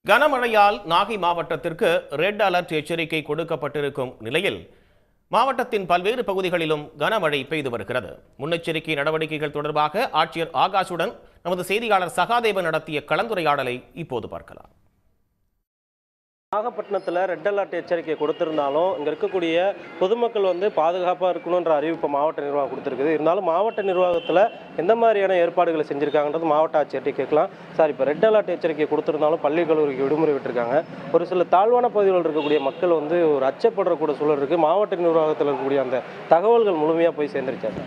கனமழையால் நாகை மாவட்டத்திற்கு red alert எச்சரிக்கை கொடுக்கப்பட்டிருக்கும் நிலையில் மாவட்டத்தின் பல்வேறு பகுதிகளிலும் கனமழை பெய்து வருகிறது. முன்னெச்சரிக்கை நடவடிக்கைகள் தொடர்பாக ஆட்சியர் ஆகாஷுடன் நமது செய்தியாளர் சகாதேவன் நடத்திய கலந்துரையாடலை இப்போது பார்க்கலாம். நாகப்பட்டினத்தில் ரெட் அலர்ட் எச்சரிக்கை கொடுத்திருந்தாலும் இங்கே இருக்கக்கூடிய பொதுமக்கள் பாதுகாப்பாக இருக்கணுன்ற அறிவிப்பு மாவட்ட நிர்வாகம் கொடுத்துருக்குது. இருந்தாலும் மாவட்ட நிர்வாகத்தில் எந்த மாதிரியான ஏற்பாடுகளை செஞ்சுருக்காங்கன்றது மாவட்ட ஆட்சியர்கிட்ட கேட்கலாம். சார், இப்போ ரெட் அலர்ட் எச்சரிக்கை கொடுத்திருந்தாலும் பள்ளி கல்லூரிக்கு விடுமுறை விட்டுருக்காங்க. ஒரு சில தாழ்வான பகுதிகளில் இருக்கக்கூடிய மக்கள் ஒரு அச்சப்படுறக்கூடிய சூழல் இருக்குது. மாவட்ட நிர்வாகத்தில் இருக்கக்கூடிய அந்த தகவல்கள் முழுமையாக போய் சேர்ந்துருச்சாங்க.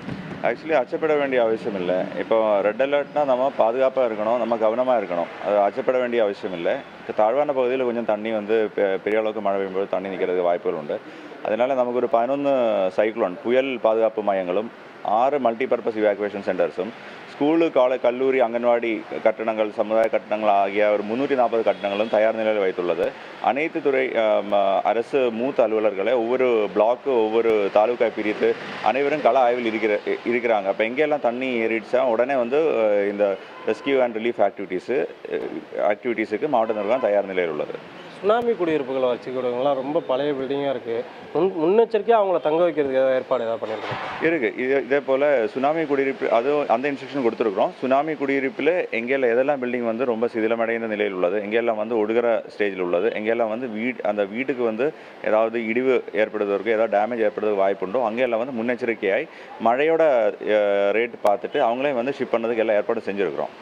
ஆக்சுவலி அச்சப்பட வேண்டிய அவசியம் இல்லை. இப்போ ரெட் அலர்ட்னா நம்ம பாதுகாப்பாக இருக்கணும், நம்ம கவனமாக இருக்கணும். அது அச்சப்பட வேண்டிய அவசியம் இல்லை. தாழ்வான பகுதியில் கொஞ்சம் தண்ணி பெரிய அளவுக்கு மழை பெய்யும்போது தண்ணி நிற்கிறதுக்கு வாய்ப்புகள் உண்டு. அதனால் நமக்கு ஒரு 11 சைக்ளோன் புயல் பாதுகாப்பு மையங்களும் 6 மல்டிபர்பஸ் இவாக்குவேஷன் சென்டர்ஸும் ஸ்கூலு, கல்லூரி, அங்கன்வாடி கட்டணங்கள், சமுதாய கட்டணங்கள் ஆகிய ஒரு 340 கட்டணங்களும் தயார் நிலையில் வைத்துள்ளது. அனைத்து துறை அரசு மூத்த அலுவலர்களை ஒவ்வொரு பிளாக்கு, ஒவ்வொரு தாலுக்கா பிரித்து அனைவரும் கள ஆய்வில் இருக்கிறாங்க. அப்போ எங்கெல்லாம் தண்ணி ஏறிடுச்சா உடனே இந்த ரெஸ்கியூ அண்ட் ரிலீஃப் ஆக்டிவிட்டீஸுக்கு மாவட்ட நிர்வாகம் தயார் நிலையில் உள்ளது. சுனாமி குடியிருப்புகளை வச்சுக்கிடுவங்களாம் ரொம்ப பழைய பில்டிங்காக இருக்குது. முன்னெச்சரிக்கையாக அவங்கள தங்க வைக்கிறதுக்கு ஏற்பாடு ஏதாவது பண்ணியிருக்கோம் இருக்குது. இதே போல் சுனாமி குடியிருப்பு அந்த இன்ஸ்ட்ரக்ஷன் கொடுத்துருக்குறோம். சுனாமி குடியிருப்பில் எங்கெல்லாம் எதெல்லாம் பில்டிங் ரொம்ப சிதிலமடைந்த நிலையில் உள்ளது, எங்கெல்லாம் ஒடுகிற ஸ்டேஜில் உள்ளது, எங்கெல்லாம் அந்த வீட்டுக்கு ஏதாவது இடிவு ஏற்படுவதற்கு, ஏதாவது டேமேஜ் ஏற்படுறதுக்கு வாய்ப்புண்டோ அங்கெல்லாம் முன்னெச்சரிக்கையாய் மழையோட ரேட் பார்த்துட்டு அவங்களே ஷிப் பண்ணதுக்கு எல்லாம் ஏற்பாடு செஞ்சுருக்கிறோம்.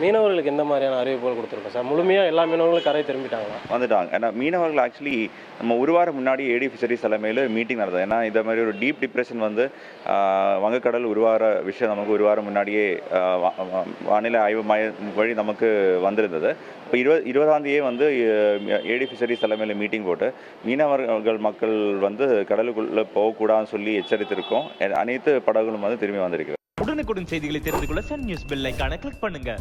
மீனவர்களுக்கு எந்த மாதிரியான அறிவிப்புகள் கொடுத்துருக்கோம் சார்? முழுமையாக எல்லா மீனவர்களும் கரை திரும்பிட்டாங்க. ஏன்னா மீனவர்கள் ஆக்சுவலி நம்ம ஒரு வாரம் முன்னாடி ஏடி ஃபிஷரிஸ் தலைமையில் மீட்டிங் நடந்தது. ஏன்னா இந்த மாதிரி ஒரு டீப் டிப்ரெஷன் வங்கக்கடல் உருவாகிற விஷயம் நமக்கு ஒரு வாரம் முன்னாடியே வானிலை ஆய்வு வழி நமக்கு வந்திருந்தது. இப்போ 20ஆம் தேதியே ஏடி ஃபிஷரிஸ் தலைமையில் மீட்டிங் போட்டு மீனவர்கள் மக்கள் கடலுக்குள்ளே போகக்கூடாதுன்னு சொல்லி எச்சரித்திருக்கோம். அனைத்து படகுகளும் திரும்பி வந்திருக்கிறது. உடனுக்குடன் செய்திகளை தெரிந்து கொள்ள சன் நியூஸ் பெல் ஐகானை கிளிக் பண்ணுங்க.